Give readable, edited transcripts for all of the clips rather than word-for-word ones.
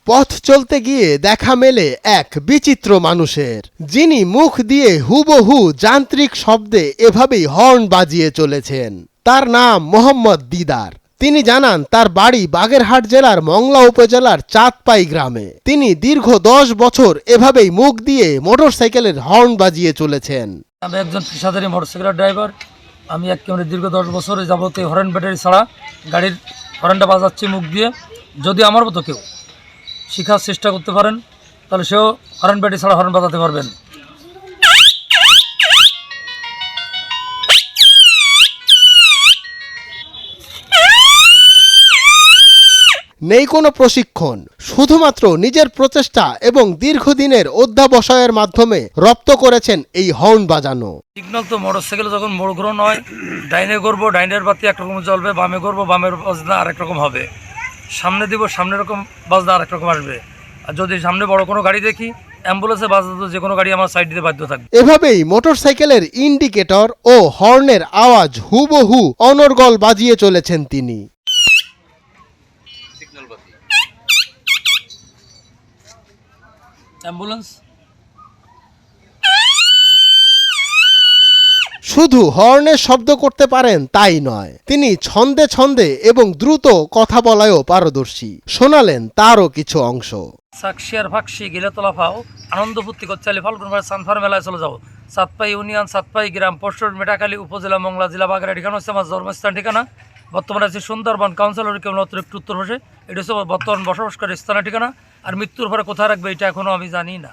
পথ চলতে গিয়ে দেখা মেলে এক বিচিত্র মানুষের, যিনি মুখ দিয়ে হুবহু যান্ত্রিক শব্দে এভাবেই হর্ন বাজিয়ে চলেছেন। তার নাম মোহাম্মদ দিদার। তিনি জানান তার বাড়ি বাগেরহাট জেলার মংলা উপজেলার চাঁদপাই গ্রামে। তিনি দীর্ঘ 10 বছর এভাবেই মুখ দিয়ে মোটরসাইকেলের হর্ন বাজিয়ে চলেছেন। আমি একজন পেশাদারী মোটরসাইকেলের ড্রাইভার। আমি একেবারে দীর্ঘ 10 বছর যাবত হর্ন ব্যাটারি ছাড়া গাড়ির হর্নটা বাজাচ্ছি মুখ দিয়ে। যদি আমার মতো কেউ শেখার চেষ্টা করতে পারেন তাহলে সেও হর্ন ব্যাটারি ছাড়া হর্ন বাজাতে পারবেন। নেই কোনো প্রশিক্ষণ, শুধুমাত্র নিজের প্রচেষ্টা এবং দীর্ঘদিনের অধ্যাবসায়ের মাধ্যমে রপ্ত করেছেন এই হর্ন বাজানো। সিগন্যাল তো মোটরসাইকেল যখন মোড় ঘুরন হয়, ডাইনে করবো ডাইনের বাতি একরকম জ্বলবে, বামে করবো বামের বাজনা আরেক রকম হবে, সামনে দিব সামনের রকম বাজনা আরেক রকম আসবে। আর যদি সামনে বড় কোনো গাড়ি দেখি, অ্যাম্বুলেন্সে বাজনা, যে কোনো গাড়ি আমার সাইড দিতে বাধ্য থাকবে। এভাবেই মোটরসাইকেলের ইন্ডিকেটর ও হর্নের আওয়াজ হুবহু অনর্গল বাজিয়ে চলেছেন তিনি। অ্যাম্বুলেন্স শুধু হর্নের শব্দ করতে পারেন তাই নয়, তিনি ছন্দে ছন্দে এবং দ্রুত কথা বলায়ও পারদর্শী। শোনালেন তারও কিছু অংশ। সাকশিয়ার ফাঁকশি গিলে তোলা ফাও আনন্দ ফুর্তি করছে ফাল্গুন মাসে সানফার মেলায় চলে যাও। চাঁদপাই ইউনিয়ন, চাঁদপাই গ্রাম, পোস্ট মেটাখালী উপজেলা, মংলা জেলা, বাগেরহাট। ঠিকানা হচ্ছে আমার জন্মস্থান ঠিকানা। বর্তমানে আছে সুন্দরবন কাউন্সিলর কেমন অতিরিক্ত উত্তর ভাষে। এটা হচ্ছে বর্তমান বসবাসকারী স্থানের ঠিকানা। আর মৃত্যুর পরে কোথায় রাখবে এটা এখনও আমি জানি না।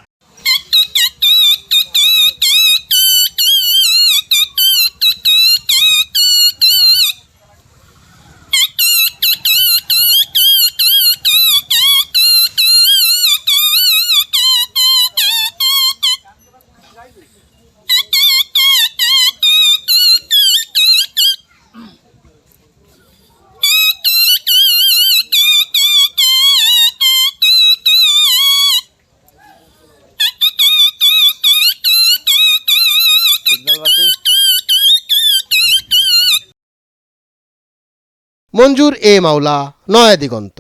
মঞ্জুর এ মাওলা, নয়া দিগন্ত।